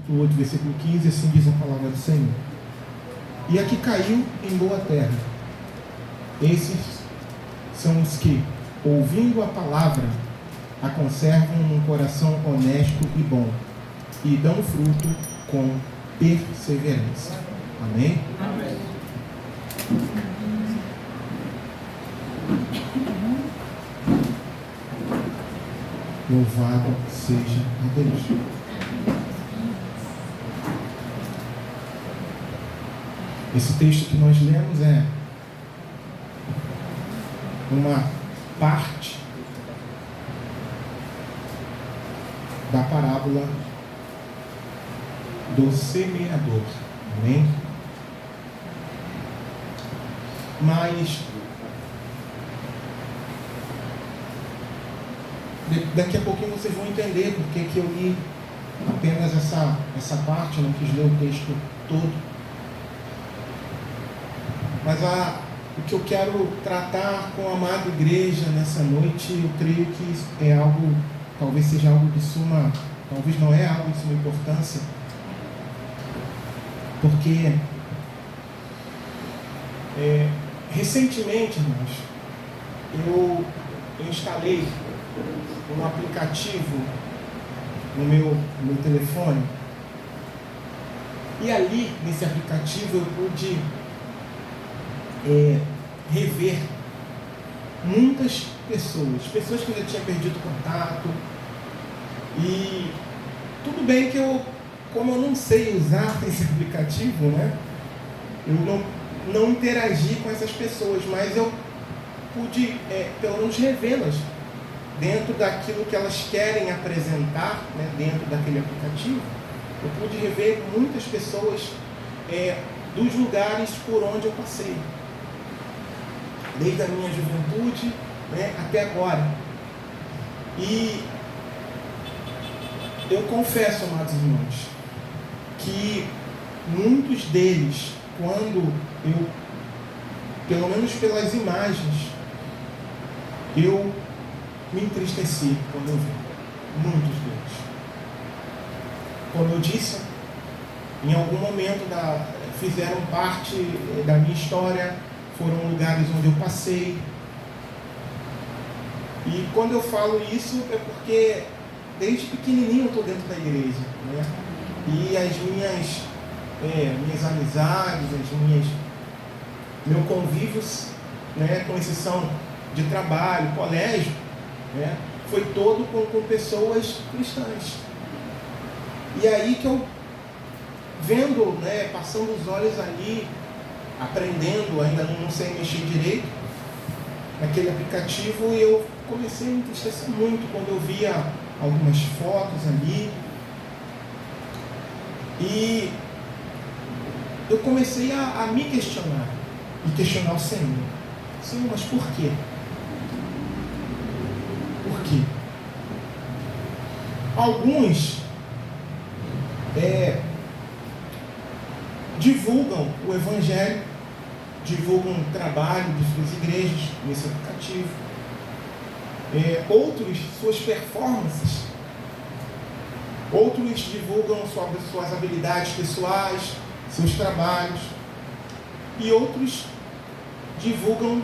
capítulo 8, versículo 15, assim diz a palavra do Senhor. E a que caiu em boa terra, esses são os que, ouvindo a palavra, a conservam num coração honesto e bom, e dão fruto com perseverança. Amém? Amém. Louvado seja a Deus. Esse texto que nós lemos é uma parte da parábola do semeador. Amém? Mas daqui a pouquinho vocês vão entender porque que eu li apenas essa parte, eu não quis ler o texto todo. Mas o que eu quero tratar com a amada igreja nessa noite, eu creio que é algo, talvez seja algo de suma, talvez não é algo de suma importância, porque recentemente, irmãos, eu instalei um aplicativo no meu telefone, e ali nesse aplicativo eu pude rever muitas pessoas que eu já tinha perdido contato. E tudo bem que como eu não sei usar esse aplicativo, né, eu não interagi com essas pessoas, mas eu pude pelo menos revê-las dentro daquilo que elas querem apresentar, né, dentro daquele aplicativo. Eu pude rever muitas pessoas dos lugares por onde eu passei, desde a minha juventude, né, até agora. E eu confesso, amados irmãos, que muitos deles, quando eu, pelo menos pelas imagens, eu me entristeci quando eu vi muitos deles. Como eu disse, em algum momento fizeram parte da minha história, foram lugares onde eu passei. E quando eu falo isso é porque desde pequenininho eu estou dentro da igreja, né? E as minhas amizades, meu convívio, né, com exceção de trabalho, colégio, né, foi todo com pessoas cristãs. E aí que eu, vendo, né, passando os olhos ali, aprendendo, ainda não sei mexer direito naquele aplicativo, e eu comecei a me entristecer muito quando eu via algumas fotos ali. E eu comecei a me questionar e questionar o Senhor. Senhor, mas por quê? Por quê? Alguns divulgam o Evangelho, divulgam o trabalho de suas igrejas nesse aplicativo. Outros, suas performances. Outros divulgam suas habilidades pessoais, seus trabalhos. E outros divulgam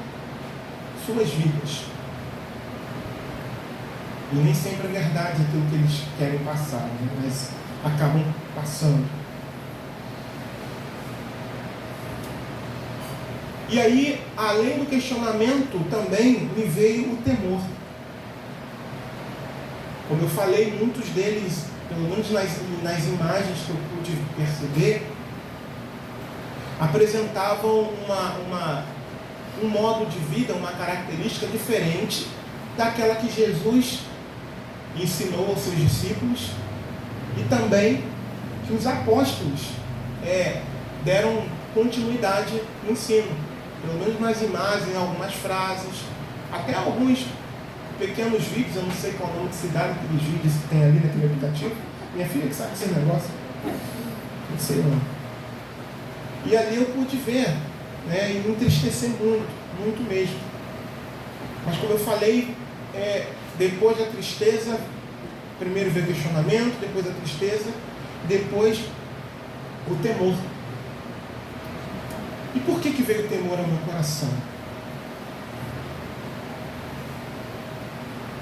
suas vidas. E nem sempre é verdade aquilo que eles querem passar, né? Mas acabam passando. E aí, além do questionamento, também me veio o temor. Como eu falei, muitos deles, pelo menos nas imagens que eu pude perceber, apresentavam um modo de vida, uma característica diferente daquela que Jesus ensinou aos seus discípulos e também que os apóstolos deram continuidade no ensino, pelo menos nas imagens, em algumas frases, até alguns pequenos vídeos. Eu não sei qual é o nome que se dá naqueles vídeos que tem ali naquele aplicativo. Minha filha que sabe esse negócio, não sei não. E ali eu pude ver, né, e me entristecer muito, muito mesmo. Mas como eu falei, depois da tristeza, primeiro veio o questionamento, depois a tristeza, depois o temor. E por que veio o temor ao meu coração?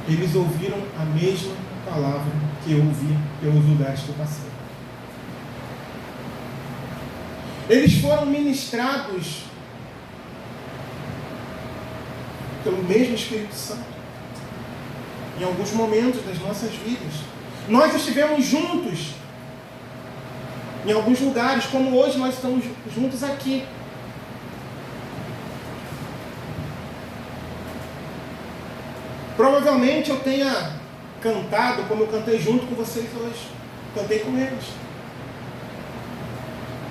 Eles ouviram a mesma palavra que eu ouvi pelos lugares que eu passei. Eles foram ministrados pelo mesmo Espírito Santo em alguns momentos das nossas vidas. Nós estivemos juntos em alguns lugares, como hoje nós estamos juntos aqui. Provavelmente eu tenha cantado como eu cantei junto com vocês hoje. Cantei com eles.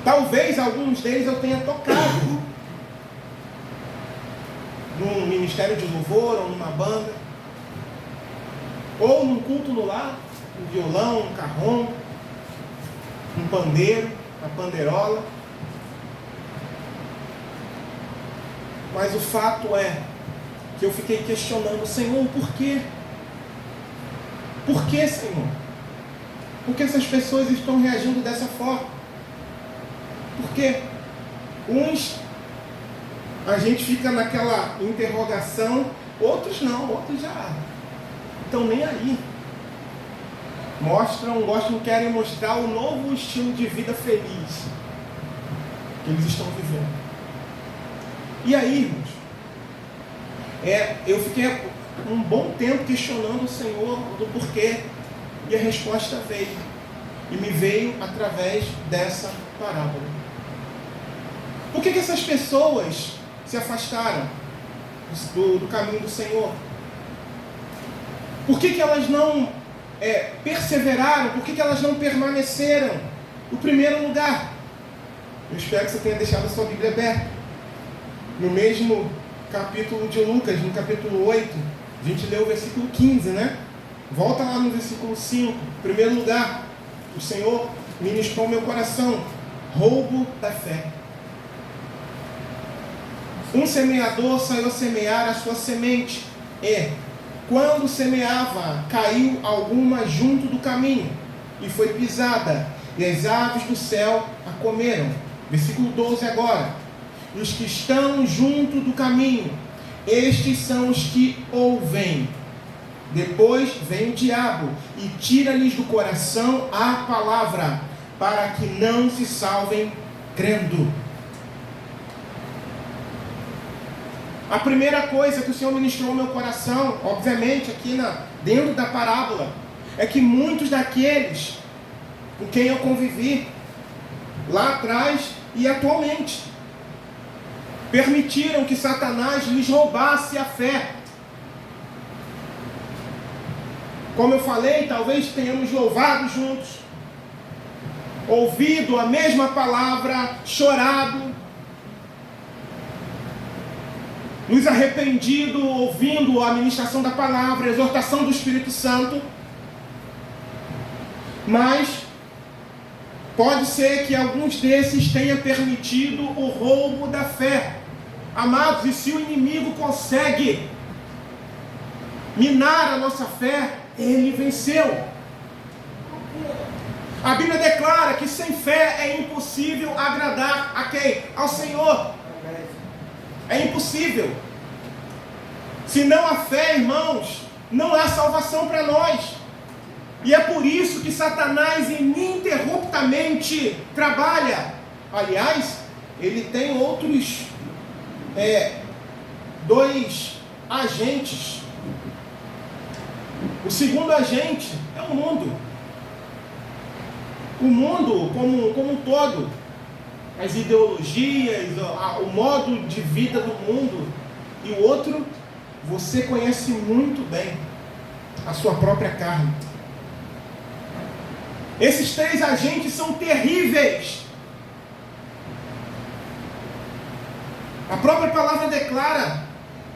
Talvez alguns deles eu tenha tocado num ministério de louvor ou numa banda, ou num culto no lar, um violão, um carrom, um pandeiro, uma pandeirola. Mas o fato é que eu fiquei questionando: Senhor, por quê? Por que, Senhor? Por que essas pessoas estão reagindo dessa forma? Por quê? Uns, a gente fica naquela interrogação, outros não, outros já estão nem aí. Querem mostrar o novo estilo de vida feliz que eles estão vivendo. E aí, irmãos, eu fiquei um bom tempo questionando o Senhor do porquê, e a resposta veio. E me veio através dessa parábola. Por que essas pessoas se afastaram do caminho do Senhor? Por que elas não perseveraram? Por que elas não permaneceram no primeiro lugar? Eu espero que você tenha deixado a sua Bíblia aberta. No mesmo capítulo de Lucas, no capítulo 8, a gente leu o versículo 15, né? Volta lá no versículo 5. Em primeiro lugar, o Senhor ministrou meu coração: roubo da fé. Um semeador saiu a semear a sua semente, e, quando semeava, caiu alguma junto do caminho, e foi pisada, e as aves do céu a comeram. Versículo 12 agora. E os que estão junto do caminho, estes são os que ouvem. Depois vem o diabo e tira-lhes do coração a palavra, para que não se salvem crendo. A primeira coisa que o Senhor ministrou ao meu coração, obviamente aqui dentro da parábola, é que muitos daqueles com quem eu convivi lá atrás e atualmente permitiram que Satanás lhes roubasse a fé. Como eu falei, talvez tenhamos louvado juntos, ouvido a mesma palavra, chorado, nos arrependido, ouvindo a ministração da palavra, a exortação do Espírito Santo. Mas pode ser que alguns desses tenham permitido o roubo da fé. Amados, e se o inimigo consegue minar a nossa fé, ele venceu. A Bíblia declara que sem fé é impossível agradar a quem? Ao Senhor. É impossível. Se não há fé, irmãos, não há salvação para nós. E é por isso que Satanás ininterruptamente trabalha. Aliás, ele tem outros dois agentes. O segundo agente é o mundo. O mundo como um todo. As ideologias, o modo de vida do mundo. E o outro, você conhece muito bem: a sua própria carne. Esses três agentes são terríveis. A própria palavra declara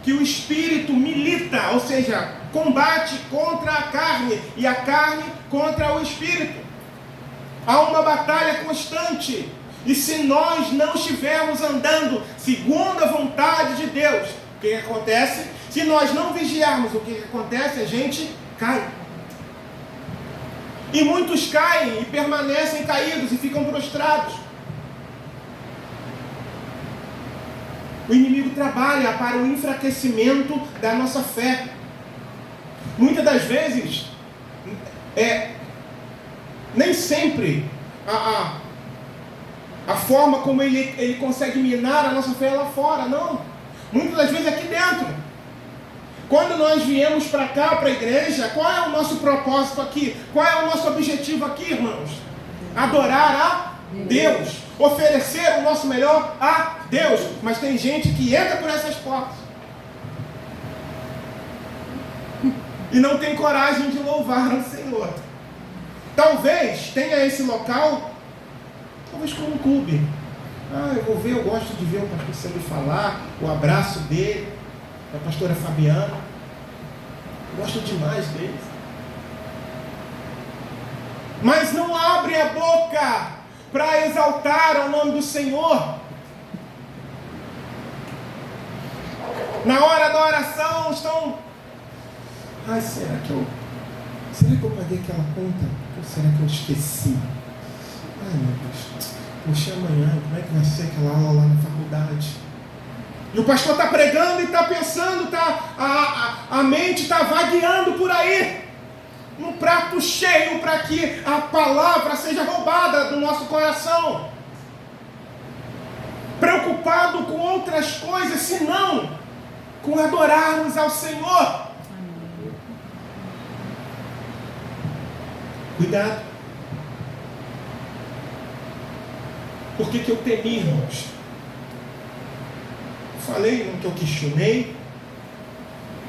que o espírito milita, ou seja, combate contra a carne, e a carne contra o espírito. Há uma batalha constante. E se nós não estivermos andando segundo a vontade de Deus, o que acontece? Se nós não vigiarmos, o que acontece? A gente cai. E muitos caem e permanecem caídos e ficam prostrados. O inimigo trabalha para o enfraquecimento da nossa fé. Muitas das vezes, nem sempre a forma como ele consegue minar a nossa fé é lá fora, não. Muitas das vezes é aqui dentro. Quando nós viemos para cá, para a igreja, qual é o nosso propósito aqui? Qual é o nosso objetivo aqui, irmãos? Adorar a Deus. Oferecer o nosso melhor a Deus. Mas tem gente que entra por essas portas e não tem coragem de louvar o Senhor. Talvez tenha esse local, talvez como um clube. Eu vou ver, eu gosto de ver o pastor sempre falar, o abraço dele, da pastora Fabiana. Gosto demais dele. Mas não abre a boca para exaltar o nome do Senhor. Na hora da oração estão... será que eu paguei aquela conta? Ou será que eu esqueci? Meu Deus, puxa, amanhã, como é que vai ser aquela aula lá na faculdade? E o pastor está pregando e está pensando, a mente está vagueando por aí, num prato cheio para que a palavra seja roubada do nosso coração. Preocupado com outras coisas, senão com adorarmos ao Senhor. Cuidado. Por que eu temi, irmãos? Falei no que eu questionei,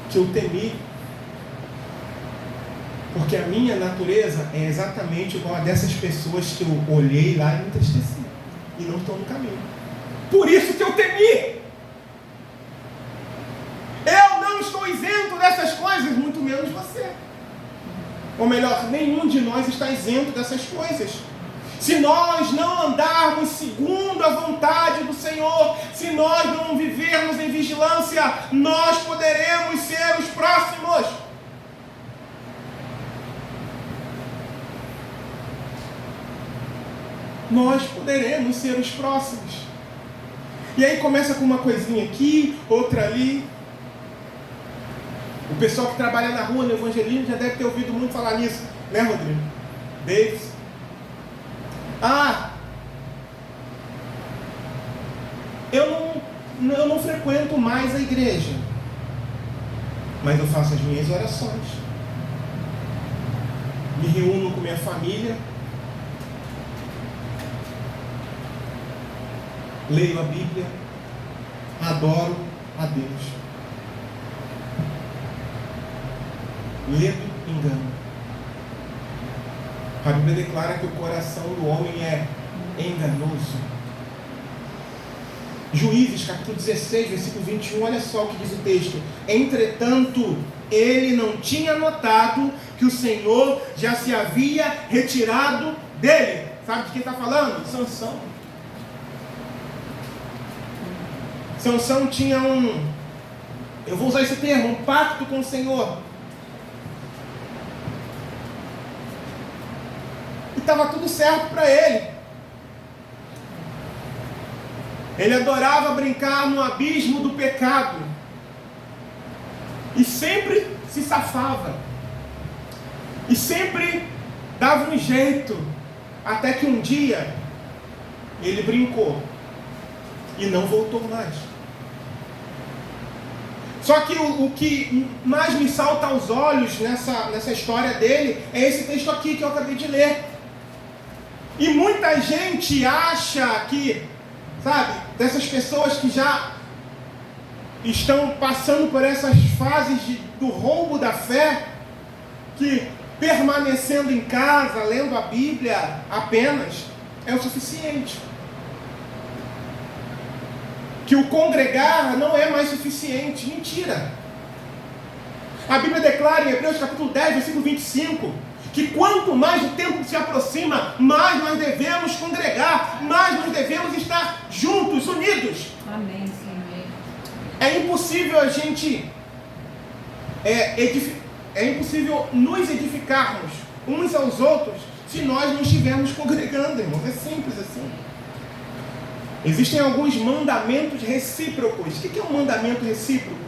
que eu temi. Porque a minha natureza é exatamente igual a dessas pessoas que eu olhei lá e me entristeci. E não estou no caminho. Por isso que eu temi. Eu não estou isento dessas coisas, muito menos você. Ou melhor, nenhum de nós está isento dessas coisas. Se nós não andarmos segundo a vontade do Senhor, se nós não vivermos em vigilância, nós poderemos ser os próximos. Nós poderemos ser os próximos. E aí começa com uma coisinha aqui, outra ali. O pessoal que trabalha na rua, no evangelismo, já deve ter ouvido muito falar nisso, né, Rodrigo? Davis. Eu não frequento mais a igreja, mas eu faço as minhas orações, me reúno com minha família, leio a Bíblia, adoro a Deus. Ledo engano. A Bíblia declara que o coração do homem é enganoso. Juízes, capítulo 16, versículo 21, olha só o que diz o texto. Entretanto, ele não tinha notado que o Senhor já se havia retirado dele. Sabe de quem está falando? Sansão. Sansão tinha eu vou usar esse termo, um pacto com o Senhor. E estava tudo certo para ele. Ele adorava brincar no abismo do pecado. E sempre se safava. E sempre dava um jeito. Até que um dia ele brincou. E não voltou mais. Só que o que mais me salta aos olhos nessa história dele é esse texto aqui que eu acabei de ler. E muita gente acha que, sabe, dessas pessoas que já estão passando por essas fases do roubo da fé, que permanecendo em casa, lendo a Bíblia apenas, é o suficiente. Que o congregar não é mais suficiente. Mentira. A Bíblia declara em Hebreus capítulo 10, versículo 25, que quanto mais o tempo se aproxima, mais nós devemos congregar, mais nós devemos estar juntos, unidos. Amém, Senhor. É impossível a gente é impossível nos edificarmos uns aos outros se nós não estivermos congregando, irmãos. É simples assim. Existem alguns mandamentos recíprocos. O que é um mandamento recíproco?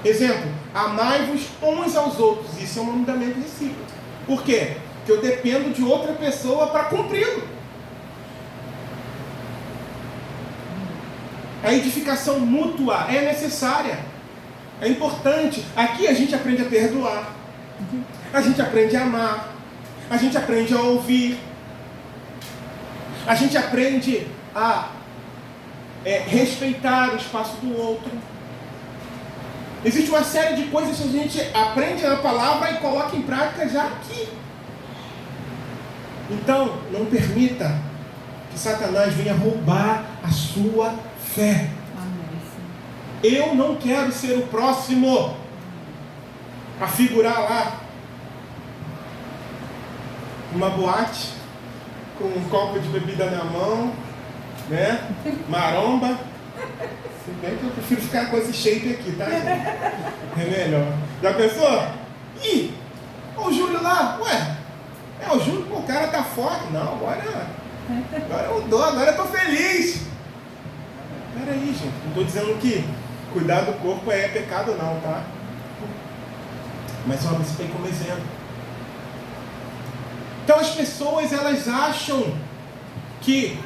Exemplo, amai-vos uns aos outros. Isso é um mandamento recíproco. Por quê? Porque eu dependo de outra pessoa para cumpri-lo. A edificação mútua é necessária. É importante. Aqui a gente aprende a perdoar. A gente aprende a amar. A gente aprende a ouvir. A gente aprende a respeitar o espaço do outro. Existe uma série de coisas que a gente aprende na palavra e coloca em prática já aqui. Então, não permita que Satanás venha roubar a sua fé. Eu não quero ser o próximo a figurar lá numa boate com um copo de bebida na mão, né? Maromba. Se bem que eu prefiro ficar com esse shape aqui, tá, gente? É melhor. Já pensou? Ih, o Júlio lá, ué, o Júlio, pô, o cara tá forte. Não, agora eu dou, agora eu tô feliz. Peraí, gente, não tô dizendo que cuidar do corpo é pecado não, tá? Mas só me citei como exemplo. Então as pessoas, elas acham que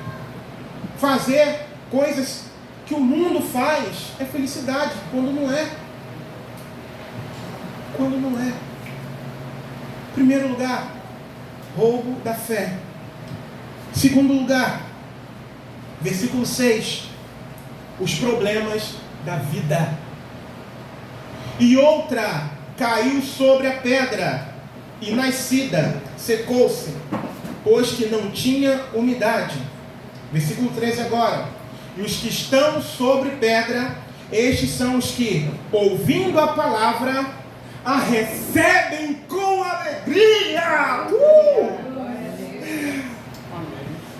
fazer coisas que o mundo faz é felicidade, quando não é. Quando não é. Primeiro lugar, roubo da fé. Segundo lugar, versículo 6, os problemas da vida. E outra caiu sobre a pedra, e nascida, secou-se, pois que não tinha umidade. Versículo 13 agora. E os que estão sobre pedra, estes são os que, ouvindo a palavra, a recebem com alegria.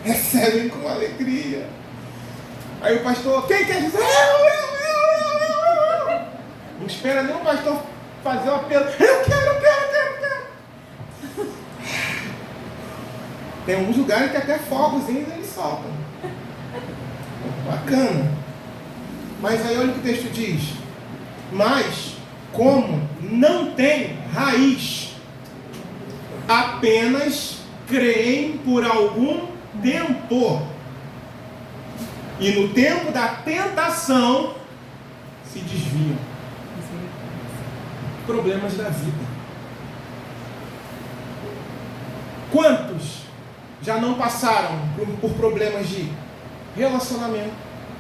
Recebem com alegria. Aí o pastor, quem quer dizer? Eu. Não espera nem o pastor fazer o apelo. Eu quero. Tem alguns lugares que até fogozinhos eles soltam. Bacana. Mas aí olha o que o texto diz. Mas, como não tem raiz, apenas creem por algum tempo. E no tempo da tentação, se desviam. Problemas da vida. Quantos já não passaram por problemas de relacionamento,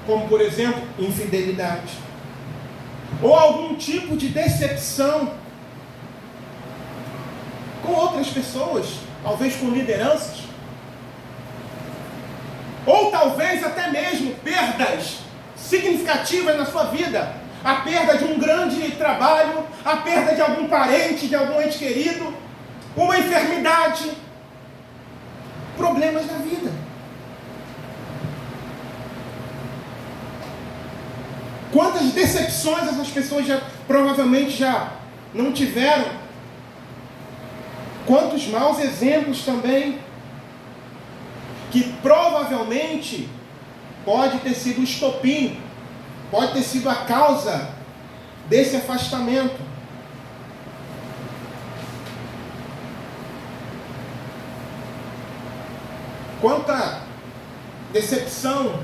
como por exemplo, infidelidade, ou algum tipo de decepção com outras pessoas, talvez com lideranças, ou talvez até mesmo perdas significativas na sua vida, a perda de um grande trabalho, a perda de algum parente, de algum ente querido, uma enfermidade, problemas da vida. Quantas decepções essas pessoas provavelmente já não tiveram? Quantos maus exemplos também, que provavelmente pode ter sido o estopim, pode ter sido a causa desse afastamento. Quanta decepção,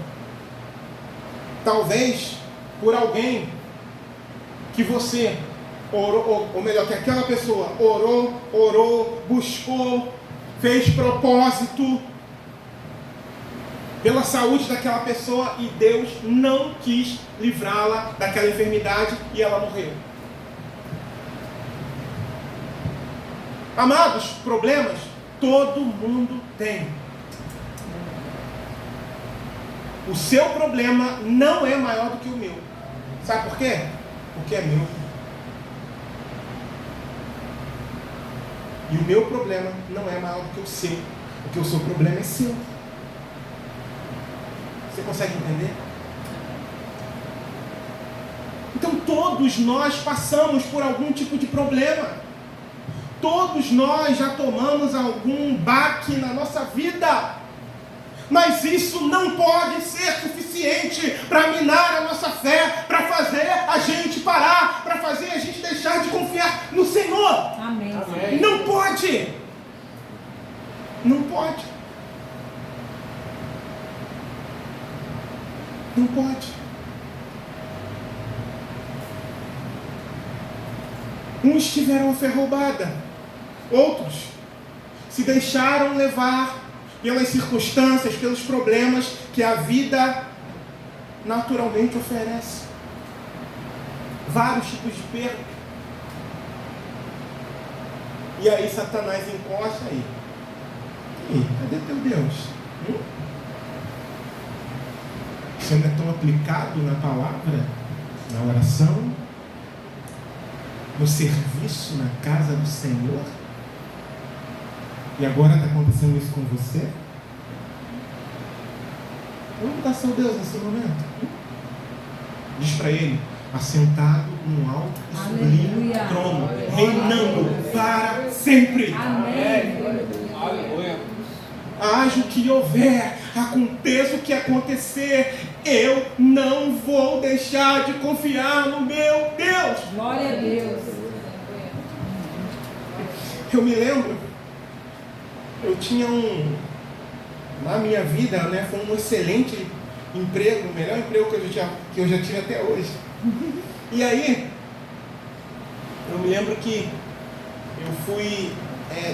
talvez, por alguém que você orou, ou melhor, que aquela pessoa orou, buscou, fez propósito pela saúde daquela pessoa e Deus não quis livrá-la daquela enfermidade e ela morreu. Amados, problemas todo mundo tem. O seu problema não é maior do que o meu. Sabe por quê? Porque é meu. E o meu problema não é maior do que o seu. Porque o seu problema é seu. Você consegue entender? Então todos nós passamos por algum tipo de problema. Todos nós já tomamos algum baque na nossa vida. Mas isso não pode ser suficiente para minar a nossa fé, para fazer a gente parar, para fazer a gente deixar de confiar no Senhor. Amém. Amém. Não pode. Não pode. Não pode. Uns tiveram a fé roubada, outros se deixaram levar pelas circunstâncias, pelos problemas que a vida naturalmente oferece. Vários tipos de perda. E aí Satanás encosta aí. E cadê teu Deus? Você não é tão aplicado na palavra, na oração, no serviço, na casa do Senhor? E agora está acontecendo isso com você? Onde está seu Deus nesse momento? Diz para ele: assentado num alto e sublime trono, reinando para sempre. Amém. Aleluia. Haja o que houver, aconteça o que acontecer, eu não vou deixar de confiar no meu Deus. Glória a Deus. Eu me lembro, eu tinha na minha vida, né, foi um excelente emprego, o melhor emprego que eu já tive até hoje. E aí, eu me lembro que eu fui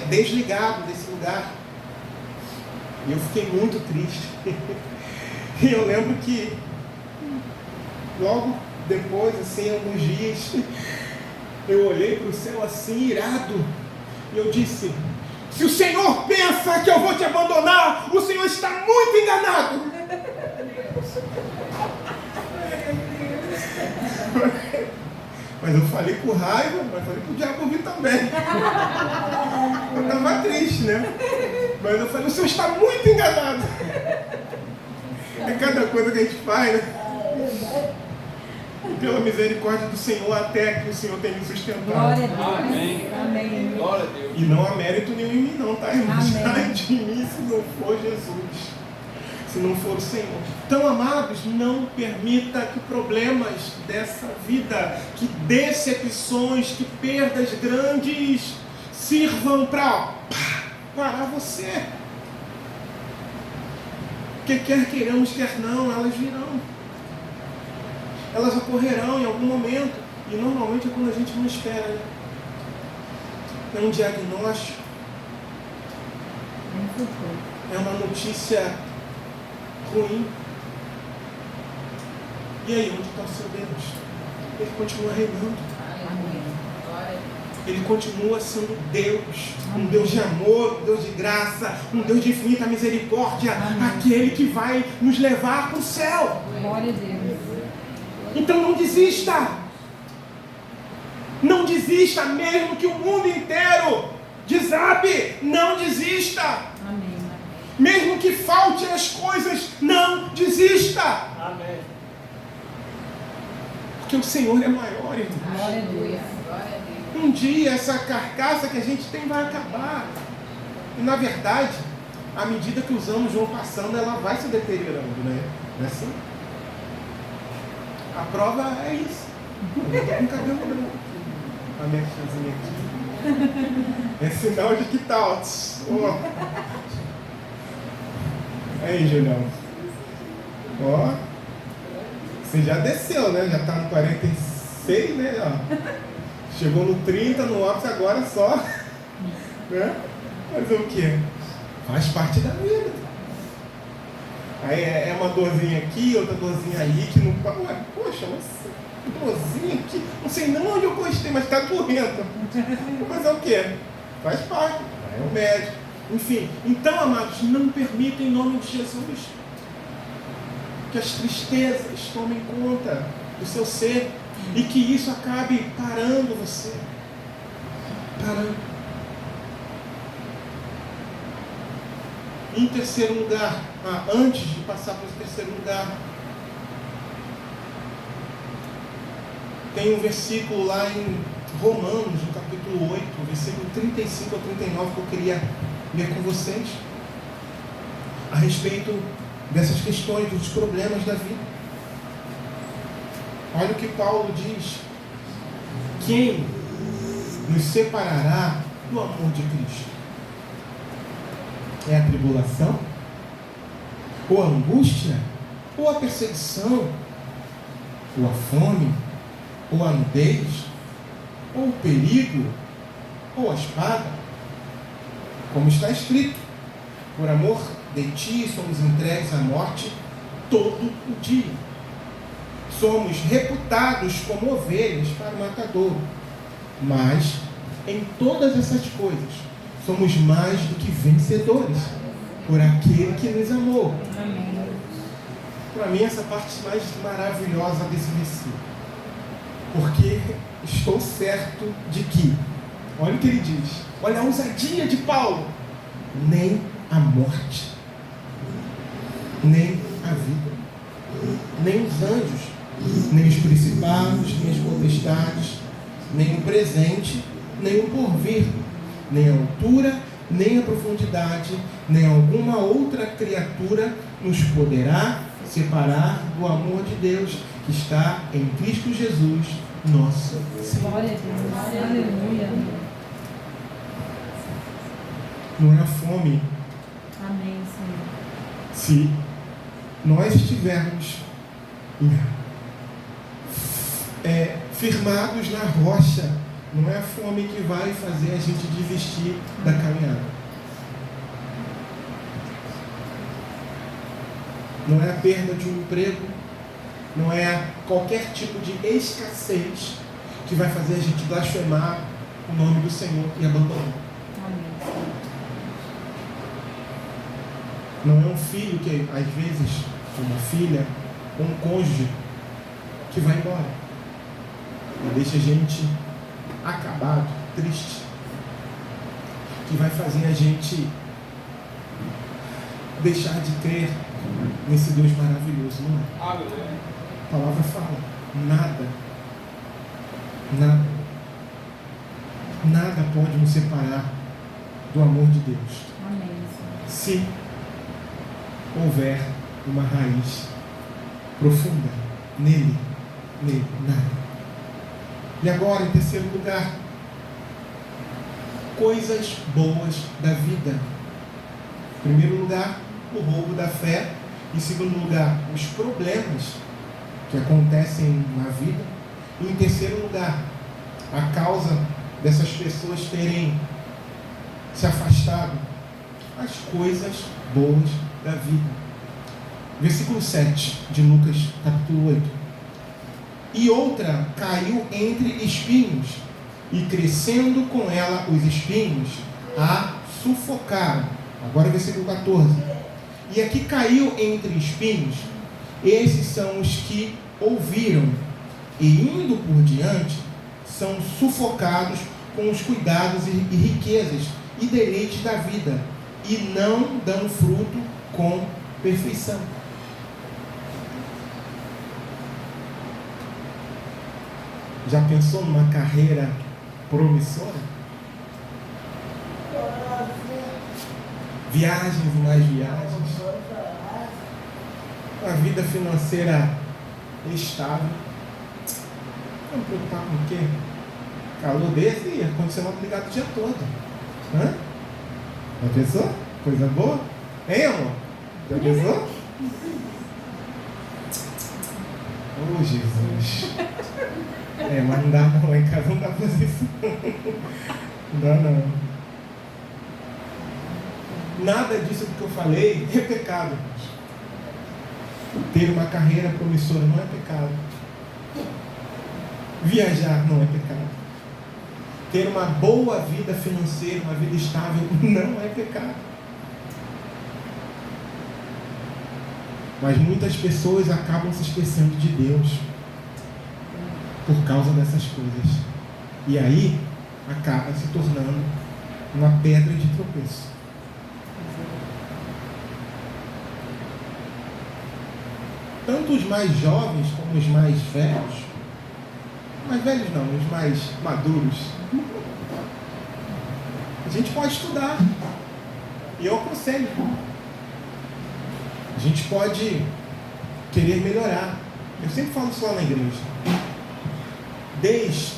desligado desse lugar. E eu fiquei muito triste. E eu lembro que logo depois, assim, alguns dias, eu olhei para o céu assim, irado, e eu disse: se o Senhor pensa que eu vou te abandonar, o Senhor está muito enganado. Mas eu falei com raiva, mas falei pro diabo ouvir também. Eu estava triste, né? Mas eu falei: o Senhor está muito enganado. É cada coisa que a gente faz, né? E pela misericórdia do Senhor, até que o Senhor tem me sustentado. Glória a Deus. Amém. Amém. Glória a Deus. E não há mérito nenhum em mim não, tá, irmãos? Amém. Ai de mim se não for Jesus, se não for o Senhor. Então, amados, não permita que problemas dessa vida, que decepções, que perdas grandes sirvam para parar você. Porque quer queiramos, quer não, elas virão. Elas ocorrerão em algum momento. E normalmente é quando a gente não espera, né? É um diagnóstico, é uma notícia ruim. E aí, onde está o seu Deus? Ele continua reinando. Ele continua sendo Deus, um Deus de amor, um Deus de graça, um Deus de infinita misericórdia, aquele que vai nos levar para o céu. Glória a Deus. Então não desista. Não desista, mesmo que o mundo inteiro desabe, não desista. Amém. Mesmo que falte as coisas, não desista. Amém. Porque o Senhor é maior, irmão. Glória a Deus. Um dia essa carcaça que a gente tem vai acabar. E na verdade, à medida que os anos vão passando, ela vai se deteriorando, né? Não é assim? A prova é isso. Eu estou com cabelo branco. A minha tiazinha aqui. É sinal de que tal. Ó. Aí, Julião. Ó. Você já desceu, né? Já está no 46, né? Ó. Chegou no 30, no ápice, agora só. Né? Fazer o quê? Faz parte da vida. Aí é uma dorzinha aqui, outra dorzinha ali, que não. Ué, poxa, mas dorzinha aqui. Não sei nem onde eu gostei, mas está doendo. Vou fazer o quê? Faz parte. É o médico. Enfim. Então, amados, não permita em nome de Jesus que as tristezas tomem conta do seu ser. E que isso acabe parando você. Parando. Em terceiro lugar, antes de passar para o terceiro lugar, tem um versículo lá em Romanos, no capítulo 8, versículo 35 a 39, que eu queria ler com vocês, a respeito dessas questões, dos problemas da vida. Olha o que Paulo diz: quem nos separará do amor de Cristo? É a tribulação? Ou a angústia? Ou a perseguição? Ou a fome? Ou a nudez? Ou o perigo? Ou a espada? Como está escrito: por amor de ti somos entregues à morte todo o dia. Somos reputados como ovelhas para o matadouro. Mas em todas essas coisas somos mais do que vencedores por aquele que nos amou. Amém. Para mim, essa parte mais maravilhosa desse versículo, porque estou certo de que, olha o que ele diz, olha a ousadia de Paulo: nem a morte, nem a vida, nem os anjos, nem os principados, nem as potestades, nem o presente, nem o porvir, nem a altura, nem a profundidade, nem alguma outra criatura nos poderá separar do amor de Deus que está em Cristo Jesus, nosso Senhor. Glória a Deus. Aleluia. Não é a fome. Amém, Senhor. Se nós estivermos firmados na rocha, não é a fome que vai fazer a gente desistir da caminhada. Não é a perda de um emprego, não é qualquer tipo de escassez que vai fazer a gente blasfemar o nome do Senhor e abandonar. Amém, Senhor. Não é um filho que, às vezes, uma filha, ou um cônjuge que vai embora e deixa a gente acabado, triste, que vai fazer a gente deixar de crer nesse Deus maravilhoso, não é? A palavra fala: nada pode nos separar do amor de Deus, Amém, Senhor. se houver uma raiz profunda nele, nada. E agora, em terceiro lugar, coisas boas da vida. Em primeiro lugar, o roubo da fé. Em segundo lugar, os problemas que acontecem na vida. E em terceiro lugar, a causa dessas pessoas terem se afastado, as coisas boas da vida. Versículo 7 de Lucas, capítulo 8. E outra caiu entre espinhos, e crescendo com ela os espinhos, a sufocaram. Agora versículo 14. E aqui caiu entre espinhos, esses são os que ouviram, e indo por diante, são sufocados com os cuidados e riquezas e deleites da vida, e não dão fruto com perfeição. Já pensou numa carreira promissora? Viagens e mais viagens. Uma vida financeira estável. Vamos preocupar com o quê? Calor desse e ar-condicionado ligado o dia todo. Hã? Já pensou? Coisa boa? Hein, amor? Já pensou? Oh, Jesus. Mas não dá não, em casa não dá pra fazer isso. Não dá não. Nada disso que eu falei é pecado. Ter uma carreira promissora não é pecado. Viajar não é pecado. Ter uma boa vida financeira, uma vida estável, não é pecado. Mas muitas pessoas acabam se esquecendo de Deus por causa dessas coisas. E aí acaba se tornando uma pedra de tropeço. Tanto os mais jovens como os mais velhos mais velhos não, os mais maduros. A gente pode estudar. E eu aconselho. A gente pode querer melhorar. Eu sempre falo isso lá na igreja. Desde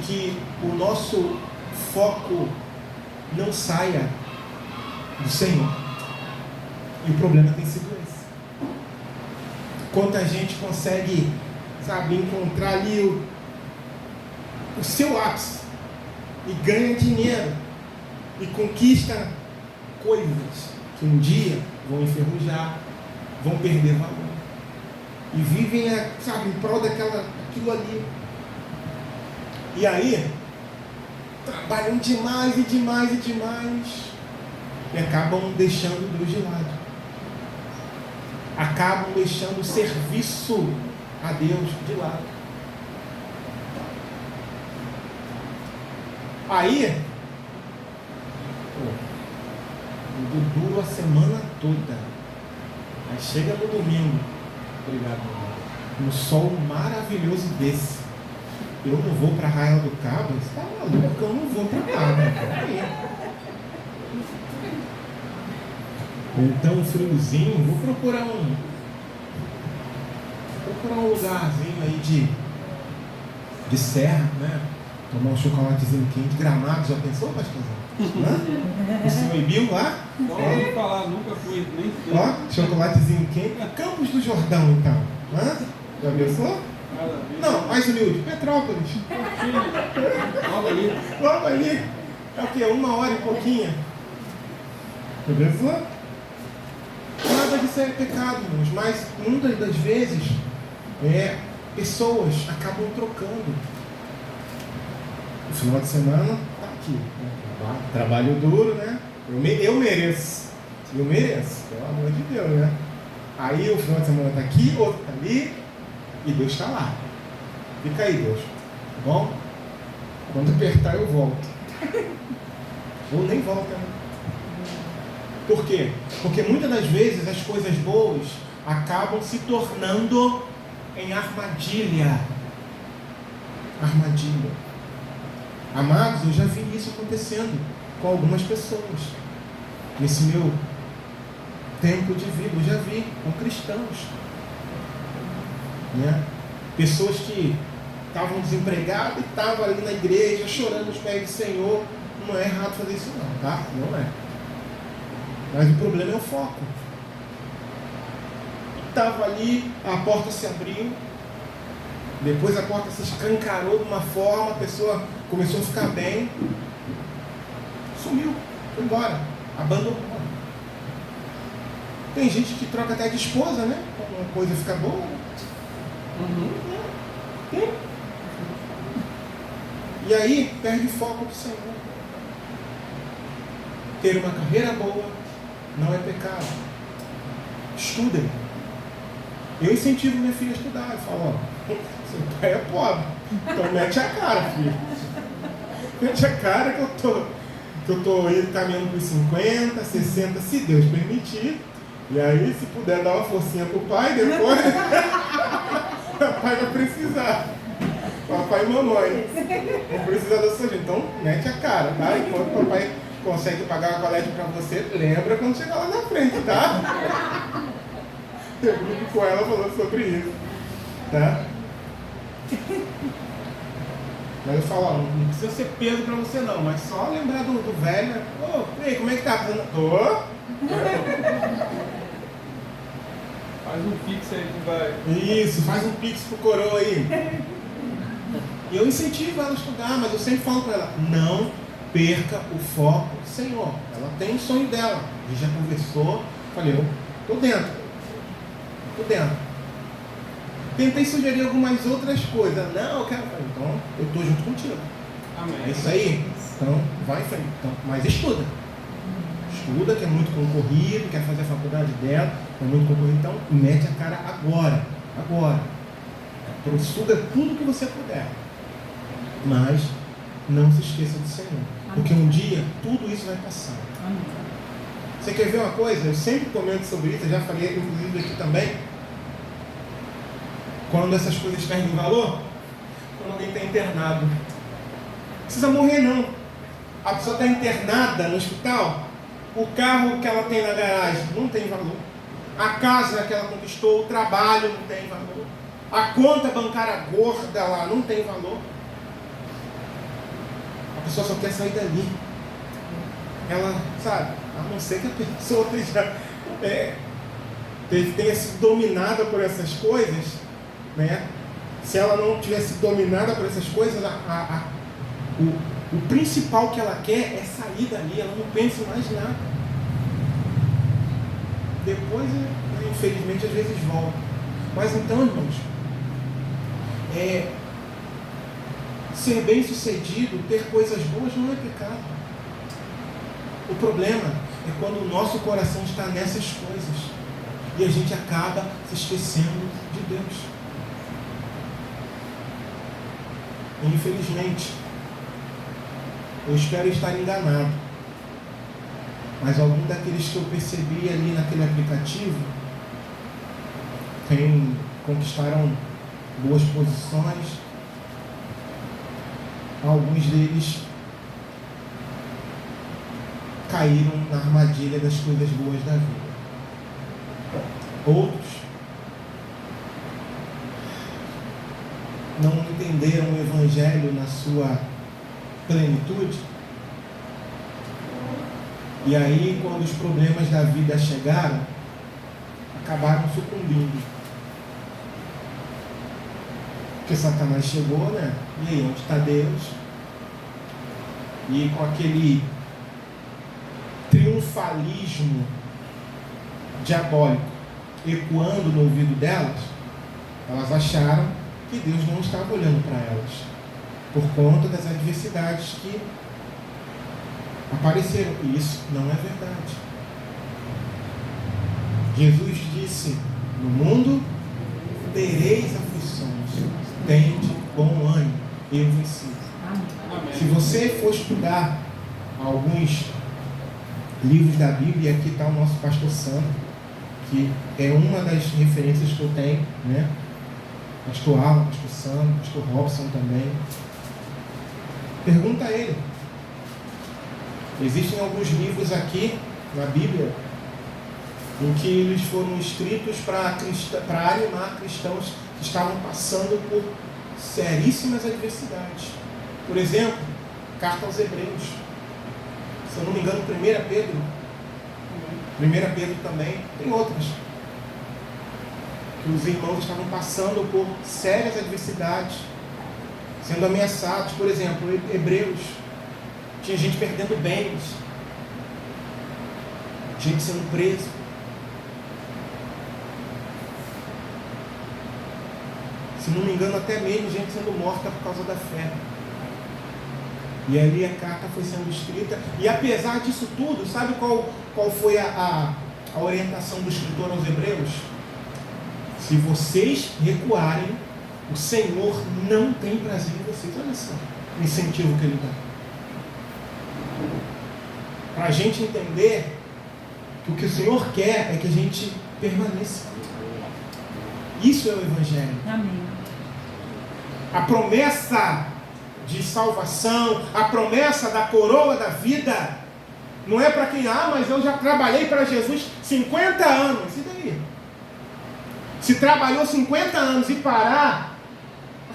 que o nosso foco não saia do Senhor. E o problema tem sido esse. Quanta gente consegue, sabe, encontrar ali o seu ápice e ganha dinheiro e conquista coisas que um dia vão enferrujar, vão perder valor e vivem, sabe, em prol daquilo ali. E aí trabalham demais e demais e demais e acabam deixando Deus de lado, acabam deixando o serviço a Deus de lado. Aí duro a semana toda, aí chega no domingo, obrigado, no sol maravilhoso desse, eu não vou para Arraial do Cabo. Você tá maluco? Eu não vou para lá, né? Então, um friozinho, vou procurar um lugarzinho aí de serra, né? Tomar um chocolatezinho quente. Gramado, já pensou, pastorzão? O senhor Emil lá? Pode falar, nunca fui, nem sei. Ó, chocolatezinho quente. Campos do Jordão, então. Já pensou? Não, mais humilde. Petrópolis. Logo ali. Logo ali. É o quê? 1 hora e pouquinho. Já pensou? Nada disso é pecado, irmãos. Mas muitas das vezes pessoas acabam trocando. O final de semana tá aqui. Trabalho duro, né? Eu mereço. Eu mereço, pelo amor de Deus, né? Aí o final de semana tá aqui, outro tá ali, e Deus está lá. Fica aí, Deus. Tá bom? Quando apertar, eu volto. Ou nem volta, né? Por quê? Porque muitas das vezes as coisas boas acabam se tornando em armadilha. Armadilha. Amados, eu já vi isso acontecendo com algumas pessoas. Nesse meu tempo de vida, eu já vi com cristãos. Né? Pessoas que estavam desempregadas e estavam ali na igreja chorando os pés do Senhor. Não é errado fazer isso não, tá? Não é. Mas o problema é o foco. Estava ali, a porta se abriu, depois a porta se escancarou de uma forma, a pessoa começou a ficar bem, sumiu, foi embora, abandonou. Tem gente que troca até de esposa, né? Quando uma coisa fica boa. Tem. E aí perde o foco do Senhor. Ter uma carreira boa não é pecado. Estudem. Eu incentivo minha filha a estudar. Eu falo, ó, seu pai é pobre, então mete a cara, filho. Mete a cara que eu tô indo caminhando para os 50, 60, se Deus permitir. E aí, se puder dar uma forcinha pro pai, depois papai vai precisar. Papai e mamãe vão precisar da sua ajuda. Então, mete a cara, tá? Enquanto o papai consegue pagar a colégio para você, lembra quando chegar lá na frente, tá? Eu brinco com ela falando sobre isso, tá? Mas eu falo, ó, não precisa ser peso para você não, mas só lembrar do velho, né? Ô, ei, como é que tá? Tô? Faz um pix aí que vai. Isso, faz um pix pro coroa aí. E eu incentivo ela a estudar, mas eu sempre falo para ela, não perca o foco do Senhor. Ela tem o sonho dela. A gente já conversou, falei, eu tô dentro. Tentei sugerir algumas outras coisas. Não, eu quero. Então, eu tô junto contigo. Amém. É isso aí? Então, vai em frente. Então, mas estuda. Estuda, que é muito concorrido, quer fazer a faculdade dela, é muito concorrido. Então, mete a cara agora. Suga tudo que você puder. Mas, não se esqueça do Senhor. Porque um dia, tudo isso vai passar. Você quer ver uma coisa? Eu sempre comento sobre isso, eu já falei, inclusive aqui também. Quando essas coisas perdem valor, quando alguém está internado. Não precisa morrer não. A pessoa está internada no hospital, o carro que ela tem na garagem não tem valor. A casa que ela conquistou, o trabalho não tem valor. A conta bancária gorda lá não tem valor. A pessoa só quer sair dali. Ela, sabe, a não ser que a pessoa já tenha sido dominada por essas coisas, né? Se ela não tivesse sido dominada por essas coisas, o principal que ela quer é sair dali, ela não pensa em mais nada. Depois, infelizmente, às vezes volta. Mas então, irmãos, ser bem sucedido, ter coisas boas não é pecado. O problema é quando o nosso coração está nessas coisas e a gente acaba se esquecendo de Deus. E, infelizmente, eu espero estar enganado, mas algum daqueles que eu percebi ali naquele aplicativo, quem conquistaram boas posições, alguns deles caíram na armadilha das coisas boas da vida. Outros não entenderam o Evangelho na sua plenitude. E aí, quando os problemas da vida chegaram, acabaram sucumbindo. Porque Satanás chegou, né? E aí, onde está Deus? E com aquele triunfalismo diabólico ecoando no ouvido delas, elas acharam que Deus não estava olhando para elas, por conta das adversidades que apareceram. E isso não é verdade. Jesus disse: no mundo tereis aflições, tende bom ânimo, eu venci. Se você for estudar alguns livros da Bíblia, aqui está o nosso pastor Sandro, que é uma das referências que eu tenho, né? Pastor Alan, pastor Sandro, pastor Robson também. Pergunta a ele. Existem alguns livros aqui na Bíblia em que eles foram escritos para animar cristãos que estavam passando por seríssimas adversidades. Por exemplo, Carta aos Hebreus. Se eu não me engano, 1 Pedro. 1 Pedro também. Tem outras. Que os irmãos estavam passando por sérias adversidades, sendo ameaçados. Por exemplo, Hebreus. Tinha gente perdendo bens, gente sendo preso. Se não me engano, até mesmo gente sendo morta por causa da fé. E ali a carta foi sendo escrita. E apesar disso tudo, sabe qual foi a orientação do escritor aos Hebreus? Se vocês recuarem, o Senhor não tem prazer em vocês. Olha só o incentivo que ele dá. Para a gente entender que o que o Senhor quer é que a gente permaneça. Isso é o Evangelho. Amém. A promessa de salvação, a promessa da coroa da vida, não é para quem, mas eu já trabalhei para Jesus 50 anos. E daí? Se trabalhou 50 anos e parar,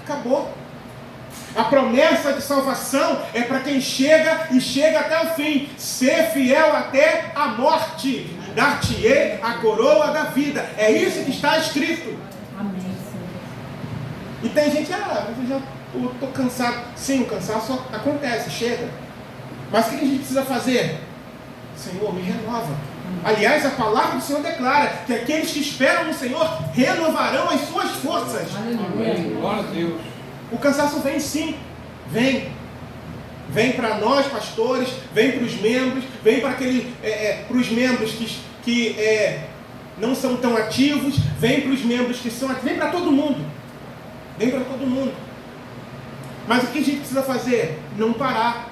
acabou. A promessa de salvação é para quem chega e chega até o fim. Ser fiel até a morte. Dar-te-ei a coroa da vida. É isso que está escrito. Amém, Senhor. E tem gente, eu já estou cansado. Sim, o cansaço acontece, chega. Mas o que a gente precisa fazer? Senhor, me renova. Aliás, a palavra do Senhor declara que aqueles que esperam no Senhor renovarão as suas forças. Amém. Glória a Deus. O cansaço vem sim, vem para nós pastores, vem para os membros, vem para os membros que não são tão ativos, vem para os membros que são ativos, vem para todo mundo, mas o que a gente precisa fazer? Não parar,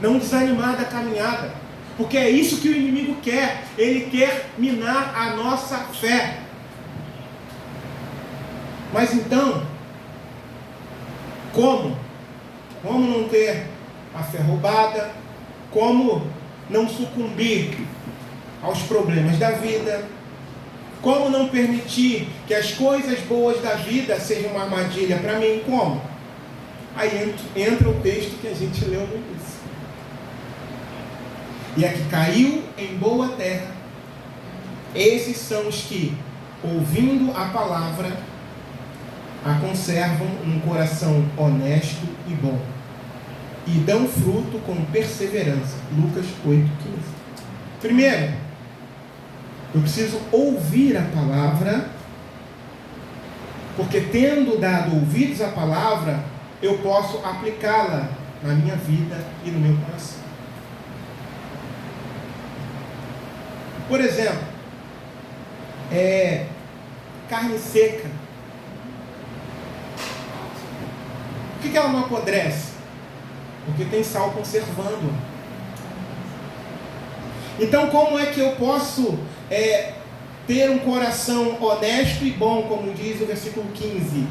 não desanimar da caminhada, porque é isso que o inimigo quer. Ele quer minar a nossa fé. Mas então, Como? Como não ter a fé roubada? Como não sucumbir aos problemas da vida? Como não permitir que as coisas boas da vida sejam uma armadilha para mim? Como? Aí entra o texto que a gente leu no início. E a que caiu em boa terra, esses são os que, ouvindo a palavra, a conservam num coração honesto e bom, e dão fruto com perseverança. Lucas 8,15. Primeiro, eu preciso ouvir a palavra, porque tendo dado ouvidos à palavra, eu posso aplicá-la na minha vida e no meu coração. Por exemplo, carne seca. Por que ela não apodrece? Porque tem sal conservando. Então, como é que eu posso ter um coração honesto e bom, como diz o versículo 15?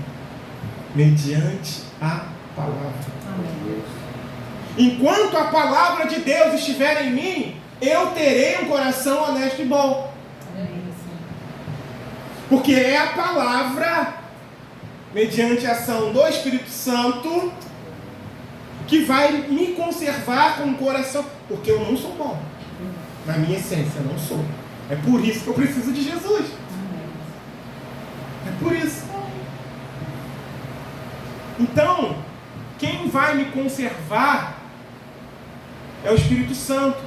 Mediante a palavra. Amém. Enquanto a palavra de Deus estiver em mim, eu terei um coração honesto e bom. Amém. Porque é a palavra, mediante a ação do Espírito Santo, que vai me conservar com o coração. Porque eu não sou bom. Na minha essência, eu não sou. É por isso que eu preciso de Jesus. É por isso. Então, quem vai me conservar é o Espírito Santo.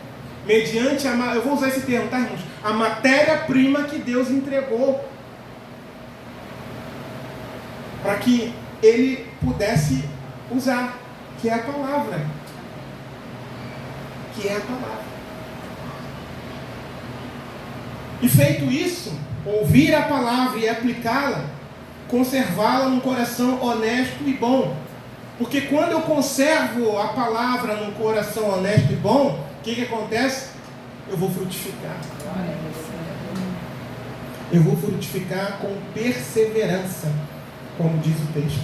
Mediante eu vou usar esse termo, tá, irmãos? A matéria-prima que Deus entregou para que Ele pudesse usar, que é a palavra. Que é a palavra. E feito isso, ouvir a palavra e aplicá-la, conservá-la num coração honesto e bom. Porque quando eu conservo a palavra num coração honesto e bom, o que acontece? Eu vou frutificar. Eu vou frutificar com perseverança, como diz o texto.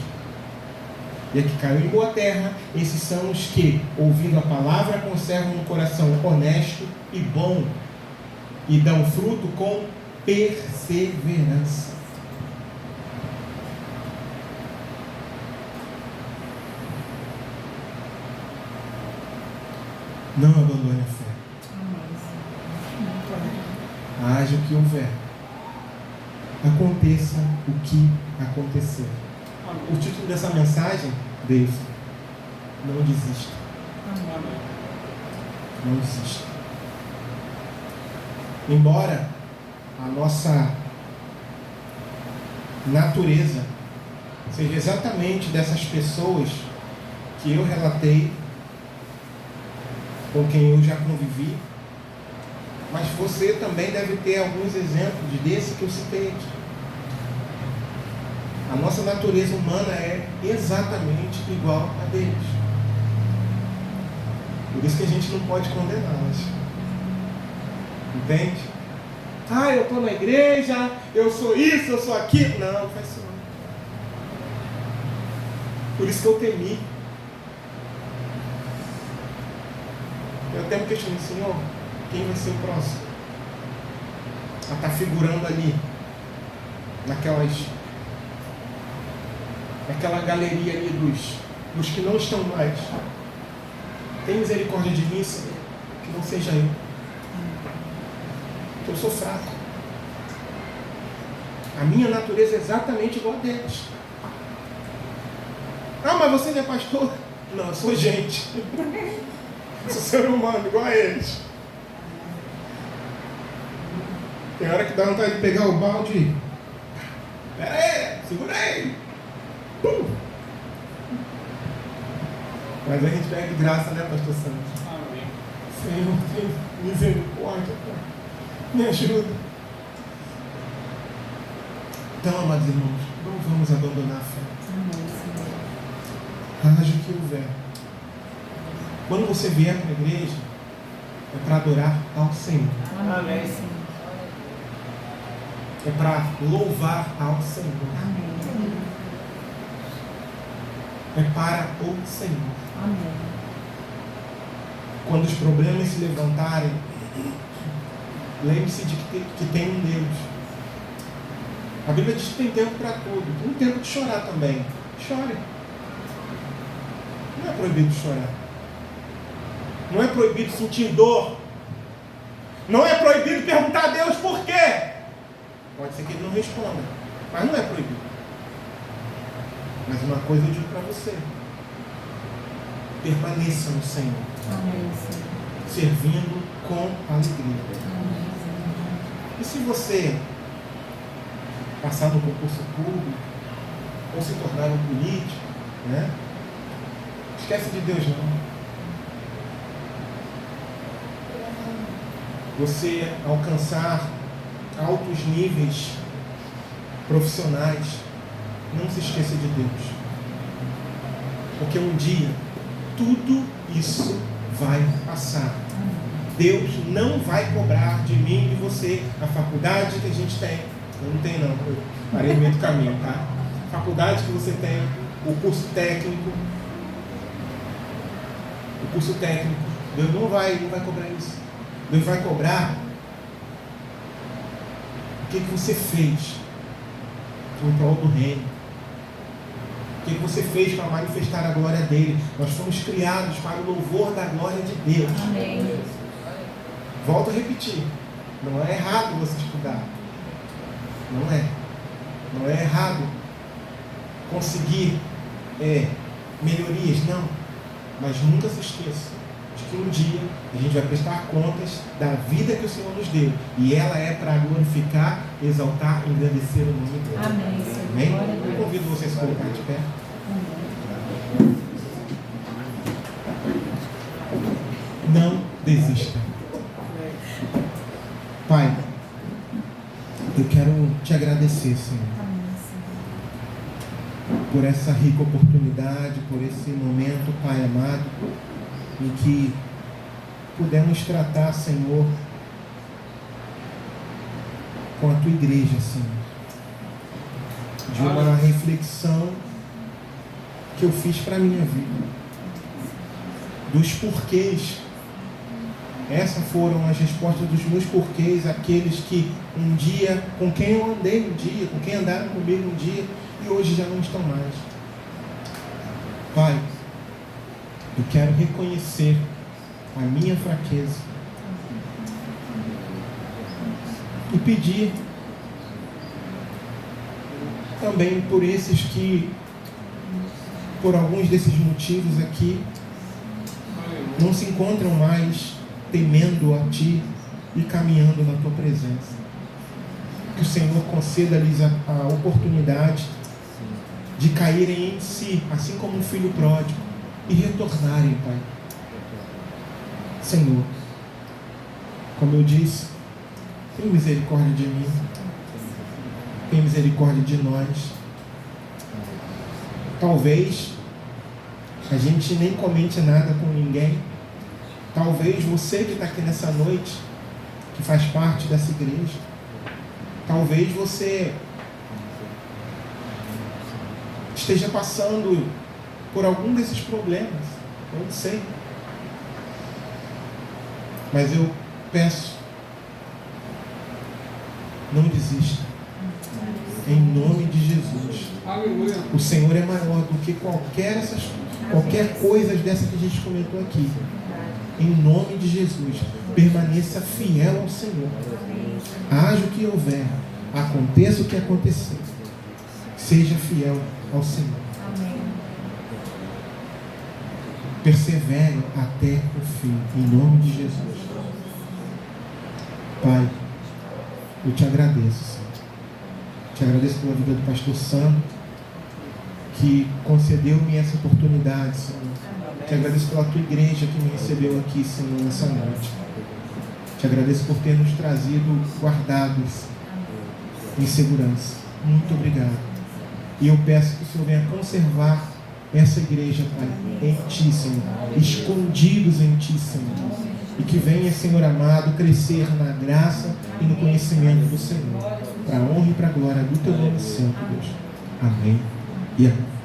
E a que caiu em boa terra, esses são os que, ouvindo a palavra, conservam um coração honesto e bom, e dão fruto com perseverança. Não abandone a fé. Haja o que houver. Aconteça o que acontecer. O título dessa mensagem, Deus, não desista. Não desista. Embora a nossa natureza seja exatamente dessas pessoas que eu relatei, com quem eu já convivi, mas você também deve ter alguns exemplos desse que eu citei aqui. A nossa natureza humana é exatamente igual a deles. Por isso que a gente não pode condená-las. Entende? Ah, eu estou na igreja, eu sou isso, eu sou aquilo. Não, não faz isso não. Por isso que eu temi. Eu até me questionei, Senhor, quem vai ser o próximo? Ela está figurando ali, naquela galeria ali dos que não estão mais. Tem misericórdia de mim, Senhor, que não seja eu. Eu sou fraco. A minha natureza é exatamente igual a deles. Ah, mas você não é pastor? Não, eu sou gente. Eu sou ser humano, igual a eles. Tem hora que dá vontade de pegar o balde. Pera aí, segura aí. Mas a gente pega de graça, né, pastor Santos? Amém. Senhor, tem misericórdia, Pai. Me ajuda. Então, amados irmãos, não vamos abandonar a fé. Haja o que houver. Quando você vier para a igreja, é para adorar ao Senhor. Amém. É para louvar ao Senhor. é para o Senhor. Amém. Quando os problemas se levantarem, lembre-se de que tem um Deus. A Bíblia diz que tem tempo para tudo. Tem um tempo de chorar também. Chore. Não é proibido chorar. Não é proibido sentir dor. Não é proibido perguntar a Deus por quê. Pode ser que Ele não responda, mas não é proibido. Mas uma coisa eu digo para você: permaneça no Senhor. Amém, Senhor. Servindo com alegria. Amém, Senhor. E se você passar no concurso público, ou se tornar um político, né? Esquece de Deus não. Você alcançar altos níveis profissionais, não se esqueça de Deus. Porque um dia tudo isso vai passar. Deus não vai cobrar de mim e de você a faculdade que a gente tem. Eu não tenho não, eu parei no meio do caminho, tá? Faculdade que você tem, o curso técnico. O curso técnico, Deus não vai cobrar isso. Deus vai cobrar o que você fez em prol do reino. O que você fez para manifestar a glória dele. Nós fomos criados para o louvor da glória de Deus. Amém. Volto a repetir. Não é errado você estudar. Não é. Não é errado conseguir melhorias. Não. Mas nunca se esqueça de que um dia a gente vai prestar contas da vida que o Senhor nos deu. E ela é para glorificar, exaltar e engrandecer o nome dele. Amém, Senhor. Amém? Glória a Eu Deus. convido você a se colocar de pé. Não desista. Pai, eu quero te agradecer, Senhor, Amém, Senhor. por essa rica oportunidade, por esse momento, Pai amado, em que pudemos tratar, Senhor, com a Tua igreja, Senhor, de uma reflexão que eu fiz para a minha vida, dos porquês. Essas foram as respostas dos meus porquês, aqueles que um dia, com quem eu andei um dia, com quem andaram comigo um dia, e hoje já não estão mais. Pai, eu quero reconhecer a minha fraqueza e pedir também por esses que, por alguns desses motivos aqui, não se encontram mais temendo a Ti e caminhando na Tua presença. Que o Senhor conceda-lhes a oportunidade de caírem em si, assim como um filho pródigo, e retornarem, Pai. Senhor, como eu disse, tem misericórdia de mim, tem misericórdia de nós. Talvez a gente nem comente nada com ninguém. Talvez você que está aqui nessa noite, que faz parte dessa igreja, talvez você esteja passando por algum desses problemas, eu não sei. Mas eu peço, não desista. Em nome de Jesus. Aleluia. O Senhor é maior do que qualquer coisa dessa que a gente comentou aqui. Em nome de Jesus, permaneça fiel ao Senhor. Haja o que houver, aconteça o que acontecer, seja fiel ao Senhor. Amém. Persevere até o fim, em nome de Jesus. Pai, eu te agradeço, Senhor. Te agradeço pela vida do pastor Sam, que concedeu-me essa oportunidade, Senhor. Te agradeço pela tua igreja que me recebeu aqui, Senhor, nessa noite. Te agradeço por ter nos trazido guardados em segurança. Muito obrigado. E eu peço que o Senhor venha conservar essa igreja, Pai, em Ti, Senhor. Escondidos em Ti, Senhor. E que venha, Senhor amado, crescer na graça e no conhecimento do Senhor. Para a honra e para a glória do Teu nome santo, Deus. Amém e amém.